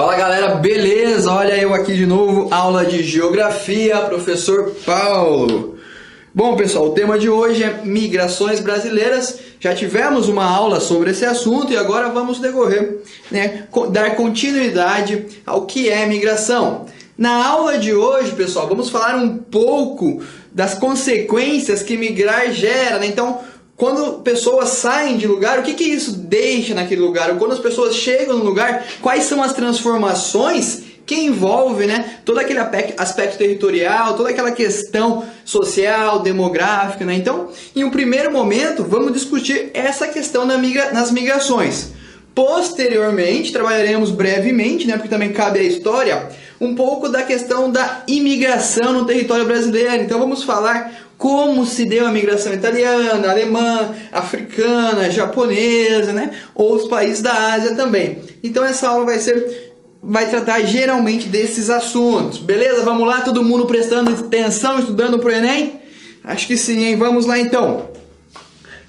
Fala galera, beleza? Olha eu aqui de novo, aula de Geografia, professor Paulo. Bom pessoal, o tema de hoje é migrações brasileiras. Já tivemos uma aula sobre esse assunto e agora vamos decorrer, dar continuidade ao que é migração. Na aula de hoje, pessoal, vamos falar um pouco das consequências que migrar gera, Então, quando pessoas saem de lugar, o que isso deixa naquele lugar? Ou quando as pessoas chegam no lugar, quais são as transformações que envolve todo aquele aspecto territorial, toda aquela questão social, demográfica. Então, em um primeiro momento, vamos discutir essa questão nas migrações. Posteriormente, trabalharemos brevemente, porque também cabe à história, um pouco da questão da imigração no território brasileiro. Então, vamos falar como se deu a migração italiana, alemã, africana, japonesa, outros países da Ásia também. Então, essa aula vai tratar geralmente desses assuntos. Beleza? Vamos lá, todo mundo prestando atenção, estudando para o Enem? Acho que sim, hein? Vamos lá então.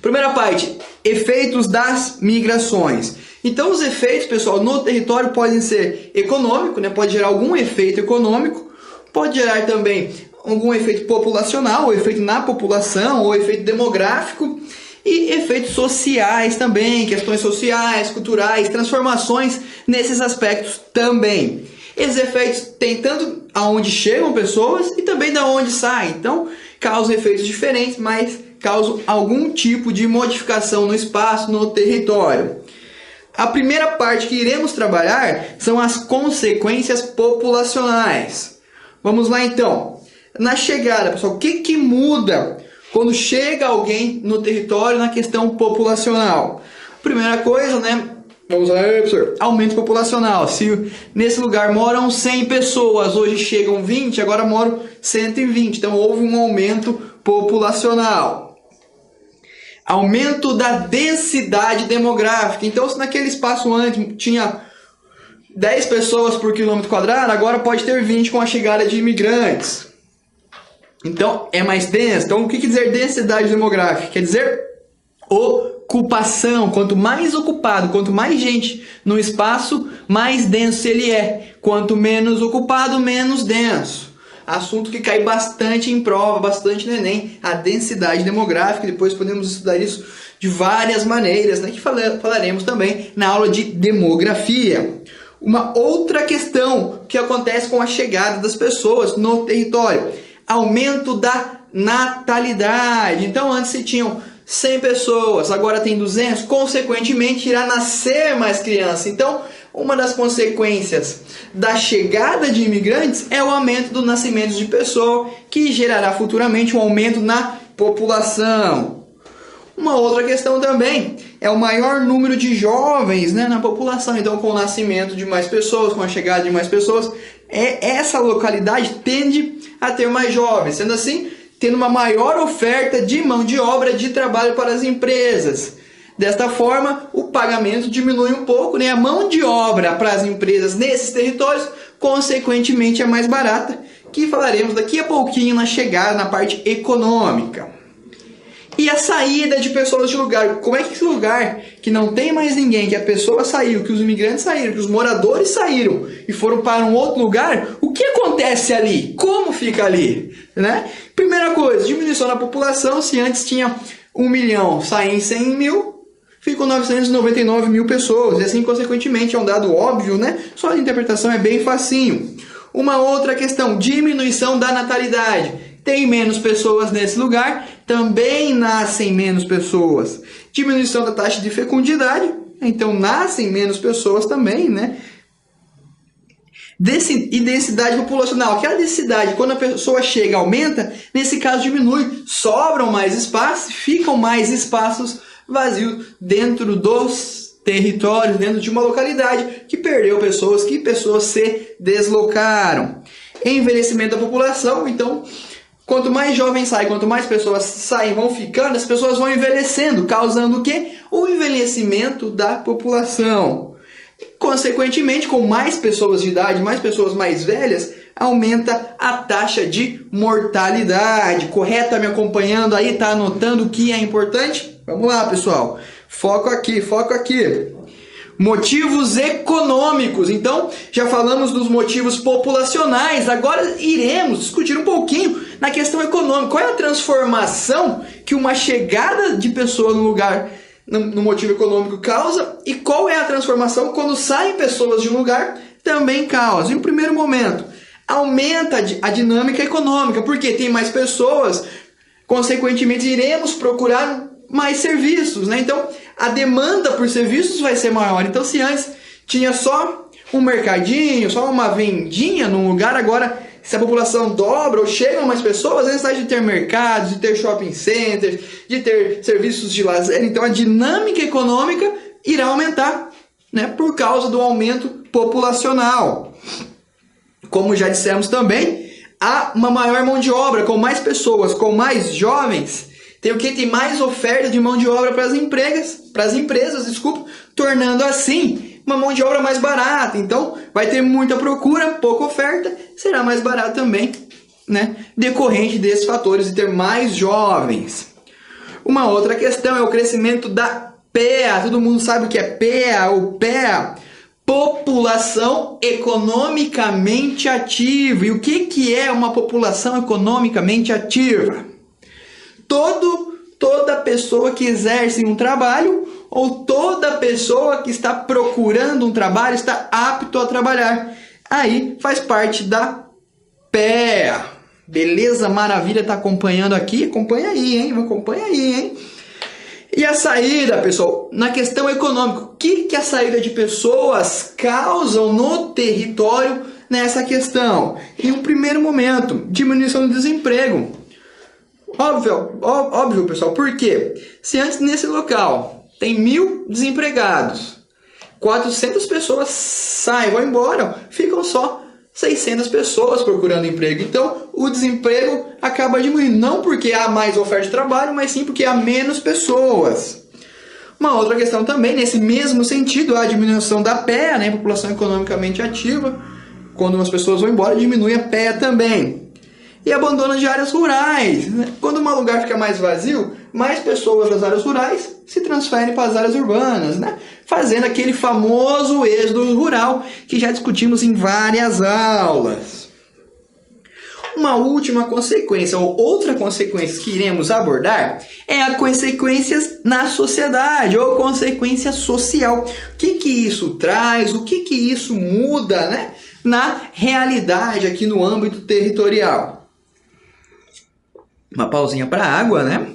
Primeira parte, efeitos das migrações. Então, os efeitos, pessoal, no território podem ser econômicos, pode gerar algum efeito econômico, pode gerar também algum efeito populacional, ou efeito na população, ou efeito demográfico, e efeitos sociais também, questões sociais, culturais, transformações nesses aspectos também. Esses efeitos têm tanto aonde chegam pessoas e também da onde saem. Então, causam efeitos diferentes, mas causam algum tipo de modificação no espaço, no território. A primeira parte que iremos trabalhar são as consequências populacionais. Vamos lá então. Na chegada, pessoal, o que muda quando chega alguém no território na questão populacional? Primeira coisa, vamos lá, professor, aumento populacional. Se nesse lugar moram 100 pessoas, hoje chegam 20, agora moram 120. Então houve um aumento populacional. Aumento da densidade demográfica. Então, se naquele espaço antes tinha 10 pessoas por quilômetro quadrado, agora pode ter 20 com a chegada de imigrantes. Então, é mais denso. Então, o que quer dizer densidade demográfica? Quer dizer ocupação. Quanto mais ocupado, quanto mais gente no espaço, mais denso ele é. Quanto menos ocupado, menos denso. Assunto que cai bastante em prova, bastante no Enem, a densidade demográfica. Depois podemos estudar isso de várias maneiras, que falaremos também na aula de demografia. Uma outra questão que acontece com a chegada das pessoas no território: aumento da natalidade. Então, antes se tinham 100 pessoas, agora tem 200, consequentemente irá nascer mais crianças. Então, uma das consequências da chegada de imigrantes é o aumento do nascimento de pessoas, que gerará futuramente um aumento na população. Uma outra questão também é o maior número de jovens na população. Então, com o nascimento de mais pessoas, com a chegada de mais pessoas, essa localidade tende a ter mais jovens. Sendo assim, tendo uma maior oferta de mão de obra, de trabalho para as empresas. Desta forma, o pagamento diminui um pouco, a mão de obra para as empresas nesses territórios, consequentemente, é mais barata, que falaremos daqui a pouquinho na chegada, na parte econômica. E a saída de pessoas de lugar. Como é que esse lugar que não tem mais ninguém, que a pessoa saiu, que os imigrantes saíram, que os moradores saíram e foram para um outro lugar, o que acontece ali? Como fica ali? Primeira coisa, diminuição da população. Se antes tinha 1 milhão, saem 100 mil, ficam 999 mil pessoas. E assim, consequentemente, é um dado óbvio, Só a interpretação é bem facinho. Uma outra questão, diminuição da natalidade. Tem menos pessoas nesse lugar, também nascem menos pessoas. Diminuição da taxa de fecundidade, então nascem menos pessoas também, E densidade populacional. Aquela densidade, quando a pessoa chega, aumenta, nesse caso diminui, sobram mais espaços, ficam mais espaços vazios dentro dos territórios, dentro de uma localidade que perdeu pessoas, que pessoas se deslocaram. Envelhecimento da população, então, quanto mais jovens saem, quanto mais pessoas saem, vão ficando, as pessoas vão envelhecendo, causando o quê? O envelhecimento da população. Consequentemente, com mais pessoas de idade, mais pessoas mais velhas, aumenta a taxa de mortalidade. Correto? Tá me acompanhando aí? Tá anotando o que é importante? Vamos lá, pessoal. Foco aqui, foco aqui. Motivos econômicos. Então, já falamos dos motivos populacionais, agora iremos discutir um pouquinho na questão econômica. Qual é a transformação que uma chegada de pessoa no lugar, no motivo econômico, causa, e qual é a transformação quando saem pessoas de um lugar também causa. Em um primeiro momento, aumenta a dinâmica econômica, porque tem mais pessoas, consequentemente iremos procurar mais serviços, né? Então, a demanda por serviços vai ser maior. Então, se antes tinha só um mercadinho, só uma vendinha num lugar, agora, se a população dobra ou chegam mais pessoas, é necessário de ter mercados, de ter shopping centers, de ter serviços de lazer. Então, a dinâmica econômica irá aumentar, né? Por causa do aumento populacional. Como já dissemos também, há uma maior mão de obra, com mais pessoas, com mais jovens. Tem o que? Tem mais oferta de mão de obra para as empresas, tornando assim uma mão de obra mais barata. Então, vai ter muita procura, pouca oferta, será mais barato também, né? Decorrente desses fatores de ter mais jovens. Uma outra questão é o crescimento da PEA. Todo mundo sabe o que é PEA ou PEA? População economicamente ativa. E o que é uma população economicamente ativa? Toda pessoa que exerce um trabalho ou toda pessoa que está procurando um trabalho está apto a trabalhar. Aí faz parte da PEA. Beleza? Maravilha, tá acompanhando aqui? Acompanha aí, hein? E a saída, pessoal, na questão econômica, o que a saída de pessoas causam no território nessa questão? Em um primeiro momento, diminuição do desemprego. Óbvio, pessoal, por quê? Se antes nesse local tem 1.000 desempregados, 400 pessoas saem, vão embora, ficam só 600 pessoas procurando emprego. Então, o desemprego acaba diminuindo, não porque há mais oferta de trabalho, mas sim porque há menos pessoas. Uma outra questão também, nesse mesmo sentido, a diminuição da PEA, né, população economicamente ativa. Quando as pessoas vão embora, diminui a PEA também. E abandono de áreas rurais. Quando um lugar fica mais vazio, mais pessoas das áreas rurais se transferem para as áreas urbanas, né? Fazendo aquele famoso êxodo rural que já discutimos em várias aulas. Uma última consequência, ou outra consequência que iremos abordar, é a consequência na sociedade, ou consequência social. O que isso traz, o que isso muda, né? Na realidade aqui no âmbito territorial. Uma pausinha para água, né?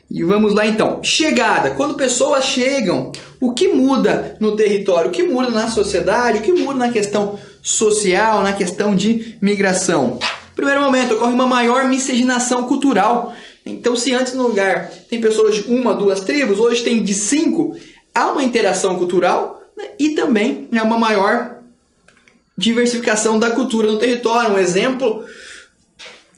E vamos lá então. Chegada. Quando pessoas chegam, o que muda no território? O que muda na sociedade? O que muda na questão social, na questão de migração? Primeiro momento, ocorre uma maior miscigenação cultural. Então, se antes no lugar tem pessoas de 1, 2 tribos, hoje tem de 5, há uma interação cultural, né? E também uma maior diversificação da cultura no território. Um exemplo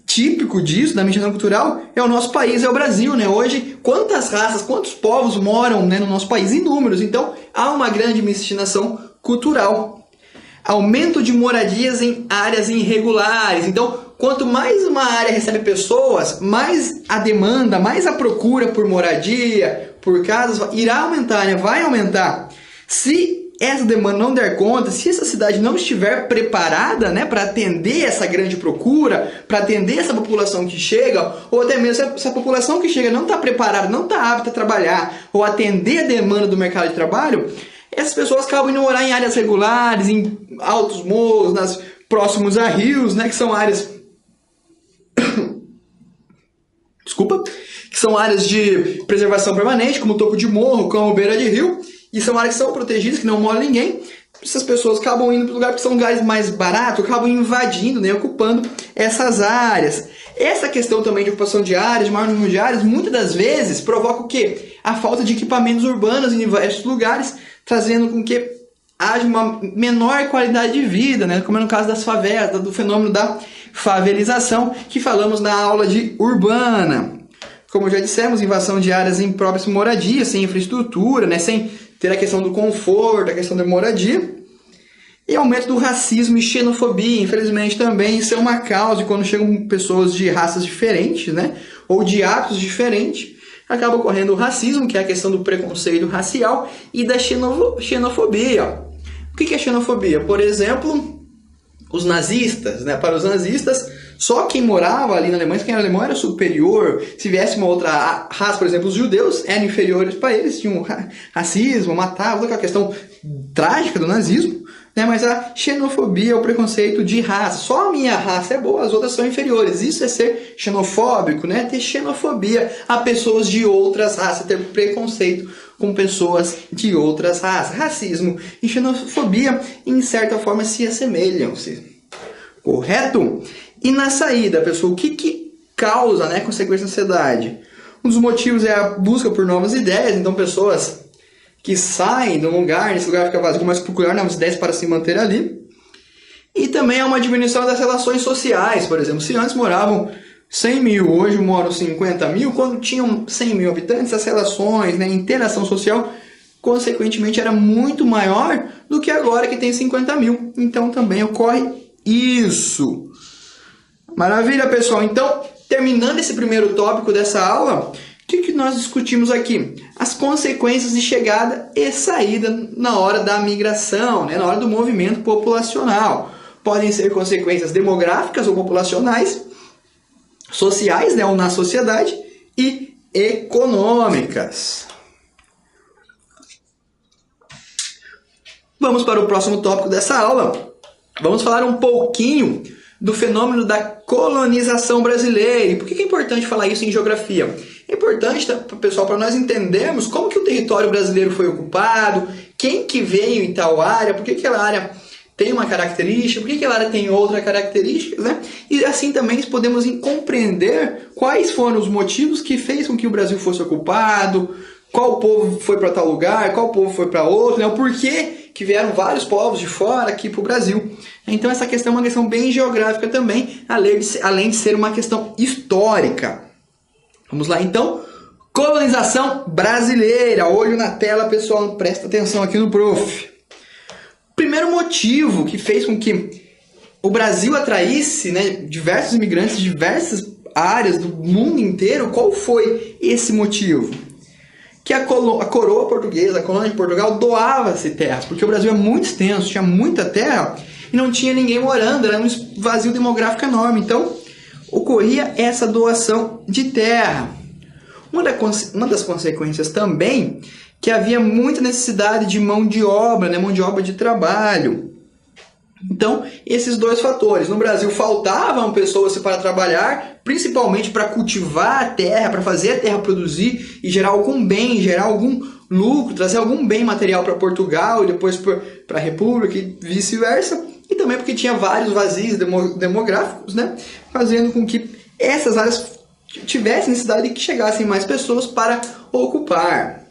típico disso, da miscigenação cultural, é o nosso país, é o Brasil, né? Hoje, quantas raças, quantos povos moram, né, no nosso país? Inúmeros. Então, há uma grande miscigenação cultural. Aumento de moradias em áreas irregulares. Então, quanto mais uma área recebe pessoas, mais a demanda, mais a procura por moradia, por casas, irá aumentar, né? Vai aumentar. Se essa demanda não der conta, se essa cidade não estiver preparada, né, para atender essa grande procura, para atender essa população que chega, ou até mesmo se a população que chega não está preparada, não está apta a trabalhar, ou atender a demanda do mercado de trabalho, essas pessoas acabam indo morar em áreas regulares, em altos morros, próximos a rios, né, que são áreas... que são áreas de preservação permanente, como topo de morro, como beira de rio, e são áreas que são protegidas, que não mora ninguém. Essas pessoas acabam indo para o lugar porque são lugares mais baratos, acabam invadindo, né, ocupando essas áreas. Essa questão também de ocupação de áreas, de maior número de áreas, muitas das vezes provoca o quê? A falta de equipamentos urbanos em diversos lugares, trazendo com que haja uma menor qualidade de vida, né, como é no caso das favelas, do fenômeno da favelização, que falamos na aula de urbana. Como já dissemos, invasão de áreas impróprias para moradia, sem infraestrutura, né, sem ter a questão do conforto, a questão da moradia, e aumento do racismo e xenofobia, infelizmente também isso é uma causa quando chegam pessoas de raças diferentes, né, ou de hábitos diferentes, acaba ocorrendo o racismo, que é a questão do preconceito racial, e da xenofobia. O que é xenofobia? Por exemplo, os nazistas, né? Para os nazistas, só quem morava ali na Alemanha, quem era alemão era superior. Se viesse uma outra raça, por exemplo, os judeus eram inferiores para eles, tinham racismo, matavam, toda aquela questão trágica do nazismo. Né? Mas a xenofobia é o preconceito de raça. Só a minha raça é boa, as outras são inferiores. Isso é ser xenofóbico, né? Ter xenofobia a pessoas de outras raças, ter preconceito com pessoas de outras raças. Racismo e xenofobia, em certa forma, se assemelham-se. Correto? E na saída, pessoal, o que causa, né, consequência na sociedade? Um dos motivos é a busca por novas ideias. Então, pessoas que saem de um lugar, nesse lugar fica vazio, começam a procurar novas ideias para se manter ali. E também há uma diminuição das relações sociais. Por exemplo, se antes moravam 100 mil, hoje moram 50 mil, quando tinham 100 mil habitantes, as relações, né, a interação social, consequentemente, era muito maior do que agora que tem 50 mil. Então, também ocorre isso. Maravilha, pessoal. Então, terminando esse primeiro tópico dessa aula, o que nós discutimos aqui? As consequências de chegada e saída na hora da migração, né? Na hora do movimento populacional. Podem ser consequências demográficas ou populacionais, sociais, né? Ou na sociedade, e econômicas. Vamos para o próximo tópico dessa aula. Vamos falar um pouquinho do fenômeno da colonização brasileira. E por que é importante falar isso em geografia? É importante, pessoal, para nós entendermos como que o território brasileiro foi ocupado, quem que veio em tal área, por que aquela área tem uma característica, por que aquela área tem outra característica, né? E assim também podemos compreender quais foram os motivos que fez com que o Brasil fosse ocupado, qual povo foi para tal lugar, qual povo foi para outro, né? O porquê que vieram vários povos de fora aqui para o Brasil. Então essa questão é uma questão bem geográfica também, além de ser uma questão histórica. Vamos lá então, colonização brasileira. Olho na tela, pessoal, presta atenção aqui no prof. Primeiro motivo que fez com que o Brasil atraísse, né, diversos imigrantes de diversas áreas do mundo inteiro, qual foi esse motivo? Que a coroa portuguesa, a colônia de Portugal, doava-se terras, porque o Brasil é muito extenso, tinha muita terra e não tinha ninguém morando, era um vazio demográfico enorme. Então, ocorria essa doação de terra. Uma das consequências também, que havia muita necessidade de mão de obra, né, mão de obra de trabalho. Então, esses dois fatores. No Brasil faltavam pessoas para trabalhar, principalmente para cultivar a terra, para fazer a terra produzir e gerar algum bem, gerar algum lucro, trazer algum bem material para Portugal e depois para a República e vice-versa. E também porque tinha vários vazios demográficos, né, fazendo com que essas áreas tivessem necessidade de que chegassem mais pessoas para ocupar.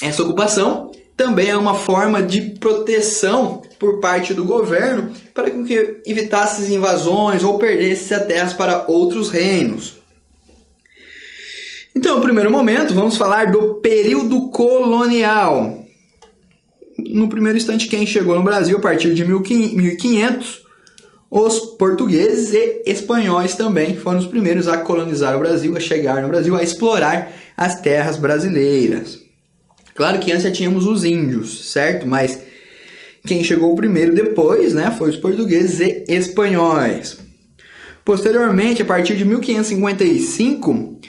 Essa ocupação também é uma forma de proteção por parte do governo para que evitasse invasões ou perdesse as terras para outros reinos. Então, no primeiro momento, vamos falar do período colonial. No primeiro instante, quem chegou no Brasil a partir de 1500, os portugueses e espanhóis também foram os primeiros a colonizar o Brasil, a chegar no Brasil, a explorar as terras brasileiras. Claro que antes já tínhamos os índios, certo? Mas quem chegou primeiro depois, né, foi os portugueses e espanhóis. Posteriormente, a partir de 1555,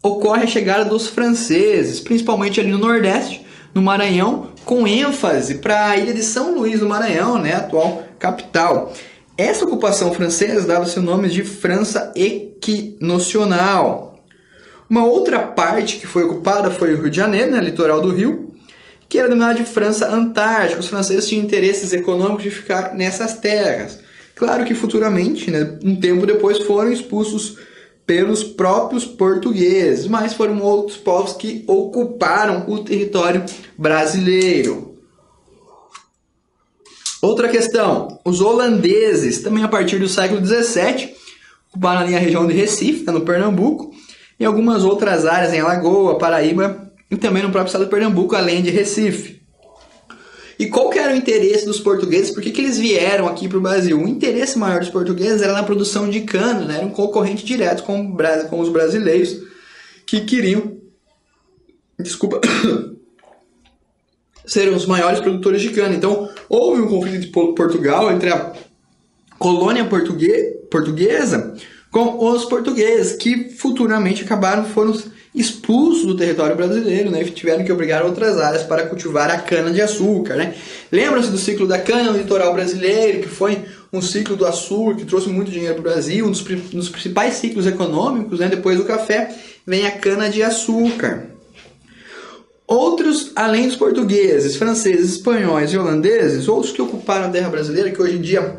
ocorre a chegada dos franceses, principalmente ali no Nordeste, no Maranhão, com ênfase para a ilha de São Luís do Maranhão, né, atual capital. Essa ocupação francesa dava seu nome de França Equinocional. Uma outra parte que foi ocupada foi o Rio de Janeiro, né, litoral do Rio, que era denominada de França Antártica. Os franceses tinham interesses econômicos de ficar nessas terras. Claro que futuramente, né, um tempo depois, foram expulsos pelos próprios portugueses, mas foram outros povos que ocuparam o território brasileiro. Outra questão, os holandeses, também a partir do século XVII, ocuparam ali a região de Recife, no Pernambuco, e algumas outras áreas em Alagoas, Paraíba e também no próprio estado de Pernambuco, além de Recife. E qual que era o interesse dos portugueses? Por que eles vieram aqui para o Brasil? O interesse maior dos portugueses era na produção de cana, né? Era um concorrente direto com os brasileiros que queriam, ser os maiores produtores de cana. Então, houve um conflito de Portugal entre a colônia portuguesa com os portugueses, que futuramente foram expulsos do território brasileiro, né? E tiveram que obrigar outras áreas para cultivar a cana-de-açúcar, né? Lembram-se do ciclo da cana no litoral brasileiro, que foi um ciclo do açúcar que trouxe muito dinheiro para o Brasil, um dos principais ciclos econômicos, né? Depois do café vem a cana-de-açúcar. Outros, além dos portugueses, franceses, espanhóis e holandeses, outros que ocuparam a terra brasileira, que hoje em dia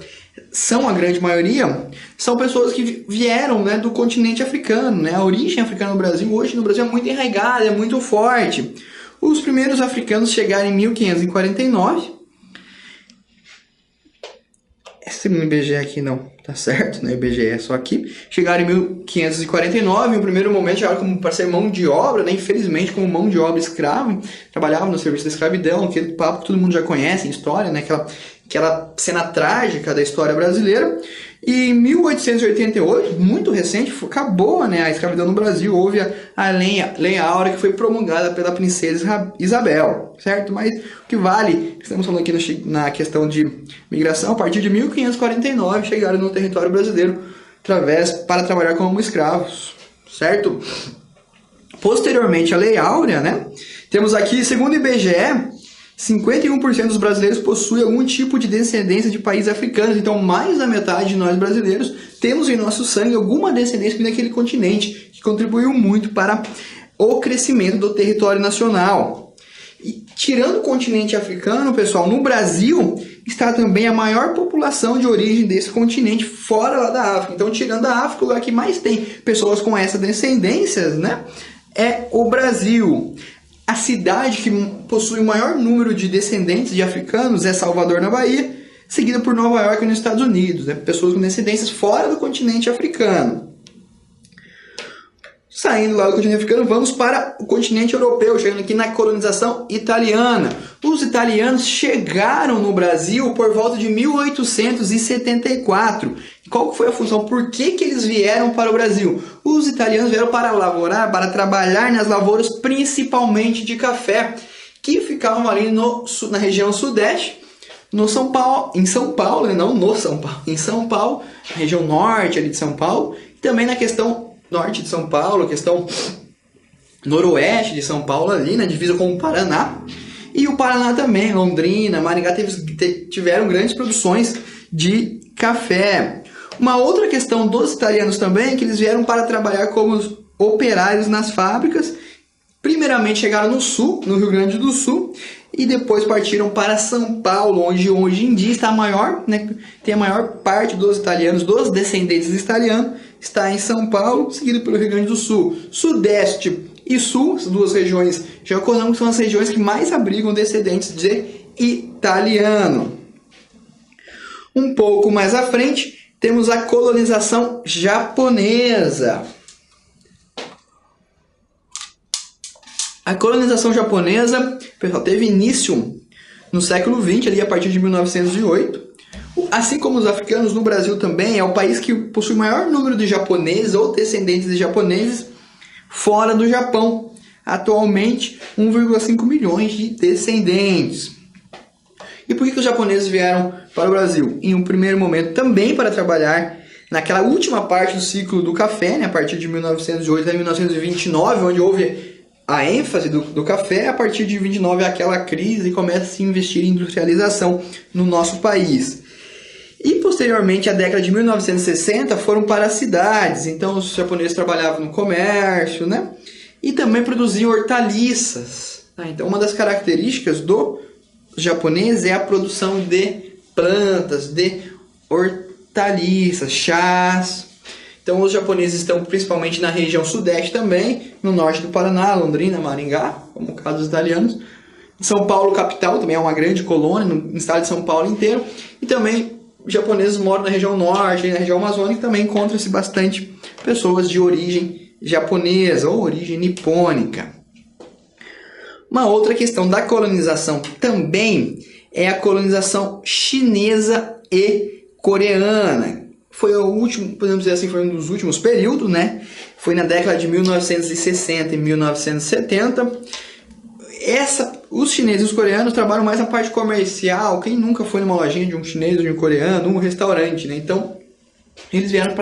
são a grande maioria, são pessoas que vieram, né, do continente africano, né? A origem africana no Brasil, hoje no Brasil, é muito enraizada, é muito forte. Os primeiros africanos chegaram em 1549. Esse IBGE aqui não tá certo, né? IBGE é só aqui. Chegaram em 1549, no primeiro momento chegaram como para ser mão de obra, né? Infelizmente como mão de obra escrava, trabalhavam no serviço da escravidão, aquele papo que todo mundo já conhece em história, né? Aquela cena trágica da história brasileira. E em 1888, muito recente, acabou, né, a escravidão no Brasil. Houve a Lei Áurea, que foi promulgada pela princesa Isabel, certo? Mas o que vale, estamos falando aqui na questão de migração, a partir de 1549 chegaram no território brasileiro para trabalhar como escravos, certo? Posteriormente à Lei Áurea, né, temos aqui, segundo o IBGE, 51% dos brasileiros possuem algum tipo de descendência de países africanos. Então, mais da metade de nós brasileiros temos em nosso sangue alguma descendência daquele continente, que contribuiu muito para o crescimento do território nacional. E, tirando o continente africano, pessoal, no Brasil está também a maior população de origem desse continente, fora lá da África. Então, tirando a África, o lugar que mais tem pessoas com essas descendências, né, é o Brasil. A cidade que possui o maior número de descendentes de africanos é Salvador, na Bahia, seguida por Nova York, nos Estados Unidos, né? Pessoas com descendências fora do continente africano. Saindo lá do continente africano, vamos para o continente europeu, chegando aqui na colonização italiana. Os italianos chegaram no Brasil por volta de 1874. Qual foi a função? Por que eles vieram para o Brasil? Os italianos vieram para lavourar, para trabalhar nas lavouras, principalmente de café, que ficavam ali na região sudeste, em São Paulo, não no São Paulo, em São Paulo, região norte ali de São Paulo, e também na questão norte de São Paulo, questão noroeste de São Paulo, ali na divisa com o Paraná. E o Paraná também, Londrina, Maringá, tiveram grandes produções de café. Uma outra questão dos italianos também é que eles vieram para trabalhar como operários nas fábricas. Primeiramente chegaram no sul, no Rio Grande do Sul, e depois partiram para São Paulo, onde hoje em dia está tem a maior parte dos italianos, dos descendentes italianos, está em São Paulo, seguido pelo Rio Grande do Sul. Sudeste e Sul, as duas regiões geoeconômicas, são as regiões que mais abrigam descendentes de italiano. Um pouco mais à frente, temos a colonização japonesa. A colonização japonesa, pessoal, teve início no século XX, ali a partir de 1908. Assim como os africanos, no Brasil também é o país que possui o maior número de japoneses ou descendentes de japoneses fora do Japão. Atualmente, 1,5 milhões de descendentes. E por que os japoneses vieram para o Brasil? Em um primeiro momento também para trabalhar naquela última parte do ciclo do café, né, a partir de 1908 a 1929, onde houve a ênfase do café. A partir de 29 aquela crise e começa a se investir em industrialização no nosso país. E posteriormente, a década de 1960, foram para as cidades. Então os japoneses trabalhavam no comércio, né, e também produziam hortaliças. Então uma das características do japonês é a produção de plantas, de hortaliças, chás. Então os japoneses estão principalmente na região sudeste também, no norte do Paraná, Londrina, Maringá, como o caso dos italianos. São Paulo, capital, também é uma grande colônia, no estado de São Paulo inteiro. E também os japoneses moram na região norte, na região amazônica, também encontram-se bastante pessoas de origem japonesa ou origem nipônica. Uma outra questão da colonização também é a colonização chinesa e coreana. Foi o último, podemos dizer assim, foi um dos últimos períodos, né? Foi na década de 1960 e 1970. Os chineses e os coreanos trabalham mais na parte comercial. Quem nunca foi numa lojinha de um chinês ou de um coreano, num restaurante, né? Então, eles vieram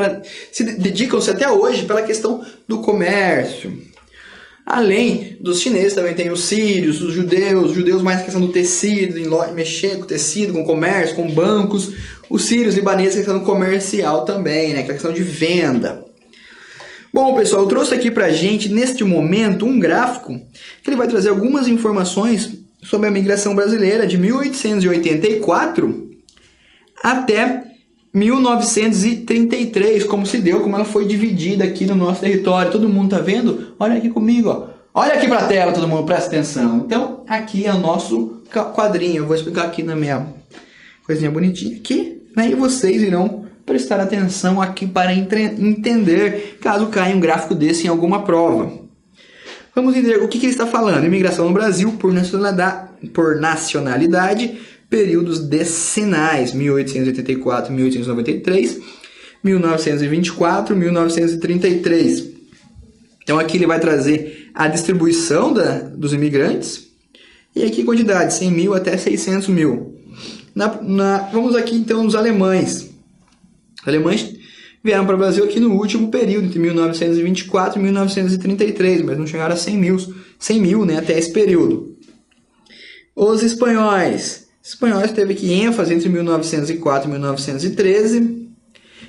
dedicam-se até hoje pela questão do comércio. Além dos chineses, também tem os sírios, os judeus mais na questão do tecido, mexer com tecido, com comércio, com bancos. Os sírios, libaneses, questão comercial também, né? Que é a questão de venda. Bom, pessoal, eu trouxe aqui pra gente, neste momento, um gráfico que ele vai trazer algumas informações sobre a migração brasileira de 1884 até 1933, como se deu, como ela foi dividida aqui no nosso território. Todo mundo tá vendo? Olha aqui comigo, ó. Olha aqui pra tela, todo mundo, presta atenção. Então, aqui é o nosso quadrinho. Eu vou explicar aqui na minha coisinha bonitinha aqui, né? E vocês irão prestar atenção aqui para entender, caso caia um gráfico desse em alguma prova. Vamos entender o que ele está falando. Imigração no Brasil por nacionalidade, períodos decenais, 1884, 1893, 1924, 1933. Então aqui ele vai trazer a distribuição dos imigrantes e aqui quantidade, 100 mil até 600 mil. Vamos aqui então nos alemães. Os alemães vieram para o Brasil aqui no último período, entre 1924 e 1933, mas não chegaram a 100 mil, né, até esse período. Os espanhóis teve aqui ênfase entre 1904 e 1913.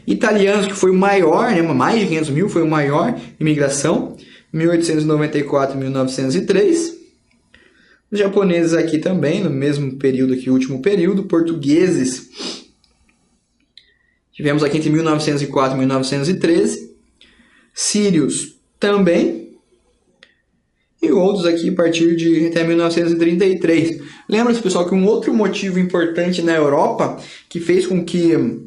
Italianos, que foi o maior, né, mais de 500 mil, foi o maior imigração, 1894 e 1903. Os japoneses aqui também, no mesmo período aqui, último período. Portugueses, tivemos aqui entre 1904 e 1913. Sírios também. E outros aqui a partir de até 1933. Lembra-se, pessoal, que um outro motivo importante na Europa que fez com que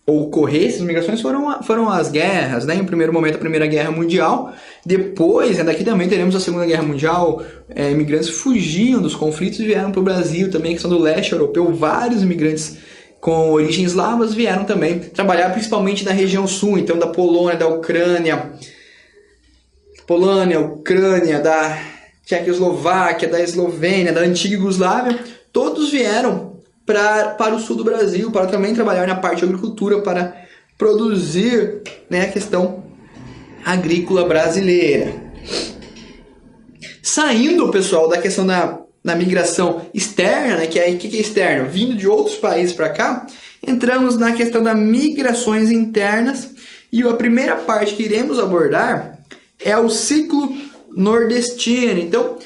ocorressem as migrações foram as guerras, né? Em primeiro momento, a Primeira Guerra Mundial. Depois, daqui também teremos a Segunda Guerra Mundial. Imigrantes fugiam dos conflitos e vieram para o Brasil também, que são do leste europeu. Vários imigrantes com origem eslava vieram também trabalhar principalmente na região sul, então da Polônia, da Ucrânia, da Tchecoslováquia, da Eslovênia, da antiga Iugoslávia. Todos vieram para o sul do Brasil, para também trabalhar na parte de agricultura, para produzir, né, a questão agrícola brasileira. Saindo, pessoal, da questão da migração externa, né, que é externo, vindo de outros países para cá, entramos na questão das migrações internas, e a primeira parte que iremos abordar é o ciclo nordestino. Então,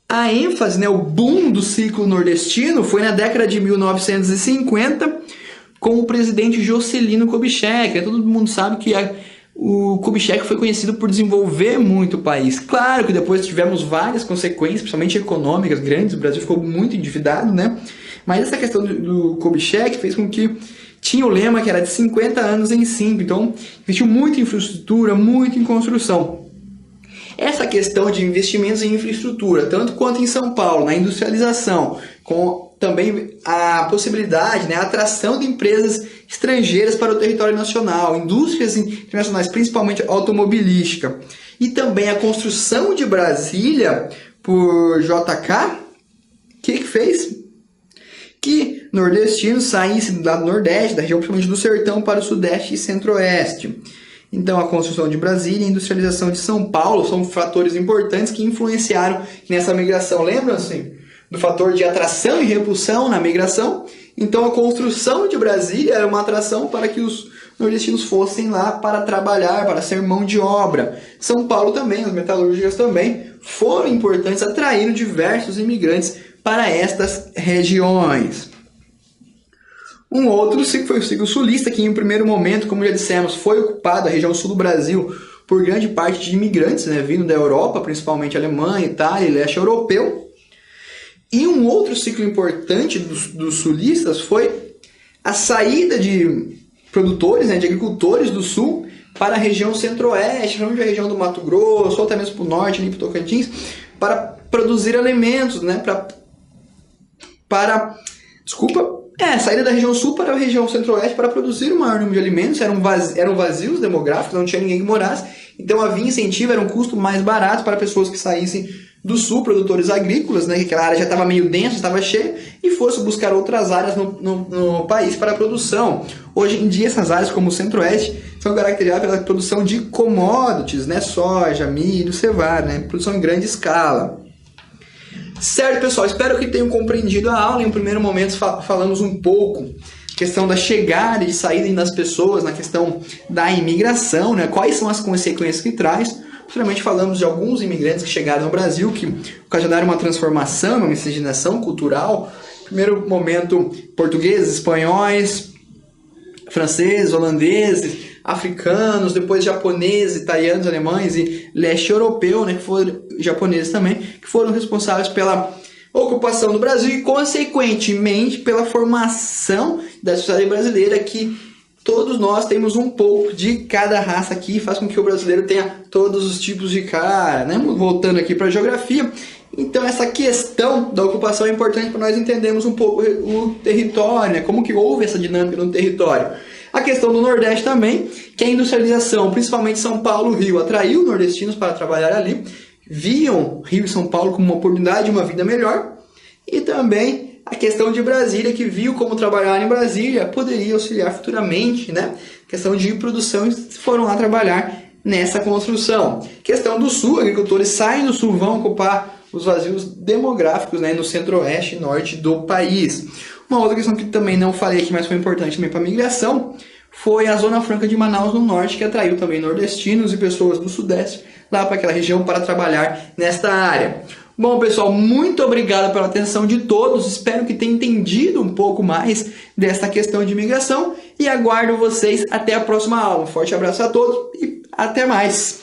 a ênfase, né, o boom do ciclo nordestino foi na década de 1950 com o presidente Juscelino Kubitschek. Todo mundo sabe que o Kubitschek foi conhecido por desenvolver muito o país. Claro que depois tivemos várias consequências, principalmente econômicas grandes. O Brasil ficou muito endividado, né? Mas essa questão do Kubitschek fez com que tinha o lema que era de 50 anos em 5. Então, investiu muito em infraestrutura, muito em construção. Essa questão de investimentos em infraestrutura, tanto quanto em São Paulo, na industrialização, com também a possibilidade, né, a atração de empresas estrangeiras para o território nacional, indústrias internacionais, principalmente automobilística, e também a construção de Brasília por JK, o que fez? Que nordestinos saíssem do Nordeste, da região principalmente do Sertão, para o Sudeste e Centro-Oeste. Então, a construção de Brasília e a industrialização de São Paulo são fatores importantes que influenciaram nessa migração. Lembram-se do fator de atração e repulsão na migração? Então, a construção de Brasília era uma atração para que os nordestinos fossem lá para trabalhar, para ser mão de obra. São Paulo também, as metalúrgicas também, foram importantes, atraindo diversos imigrantes para estas regiões. Um outro ciclo foi o ciclo sulista, que em um primeiro momento, como já dissemos, foi ocupado a região sul do Brasil por grande parte de imigrantes, né, vindo da Europa, principalmente Alemanha, Itália e leste europeu. E um outro ciclo importante dos sulistas foi a saída de produtores, né, de agricultores do sul para a região centro-oeste, principalmente a região do Mato Grosso, ou até mesmo para o norte, para o Tocantins, para produzir alimentos, né, para para... saída da região sul para a região centro-oeste para produzir o maior número de alimentos, eram vazios demográficos, não tinha ninguém que morasse, então havia incentivo, era um custo mais barato para pessoas que saíssem do sul, produtores agrícolas, né, que aquela área já estava meio densa, estava cheia, e fosse buscar outras áreas no país para a produção. Hoje em dia, essas áreas, como o centro-oeste, são caracterizadas pela produção de commodities, né, soja, milho, cevada, né, produção em grande escala. Certo, pessoal, espero que tenham compreendido a aula. Em um primeiro momento falamos um pouco questão da chegada e saída das pessoas, na questão da imigração, né? Quais são as consequências que traz. Posteriormente falamos de alguns imigrantes que chegaram ao Brasil, que ocasionaram uma transformação, uma miscigenação cultural. No primeiro momento, portugueses, espanhóis, franceses, holandeses, africanos, depois japoneses, italianos, alemães e leste europeu, né, que foram japoneses também, que foram responsáveis pela ocupação do Brasil e, consequentemente, pela formação da sociedade brasileira, que todos nós temos um pouco de cada raça aqui, faz com que o brasileiro tenha todos os tipos de cara, né? Voltando aqui para a geografia, então essa questão da ocupação é importante para nós entendermos um pouco o território, né? Como que houve essa dinâmica no território. A questão do Nordeste também, que a industrialização, principalmente São Paulo e Rio, atraiu nordestinos para trabalhar ali, viam Rio e São Paulo como uma oportunidade de uma vida melhor, e também a questão de Brasília, que viu como trabalhar em Brasília poderia auxiliar futuramente, né? Questão de produção, e foram lá trabalhar nessa construção. Questão do Sul, agricultores saem do Sul, vão ocupar os vazios demográficos, né, no centro-oeste e norte do país. Uma outra questão que também não falei aqui, mas foi importante também para a migração, foi a Zona Franca de Manaus, no norte, que atraiu também nordestinos e pessoas do sudeste lá para aquela região para trabalhar nesta área. Bom, pessoal, muito obrigado pela atenção de todos. Espero que tenham entendido um pouco mais dessa questão de imigração e aguardo vocês até a próxima aula. Um forte abraço a todos e até mais!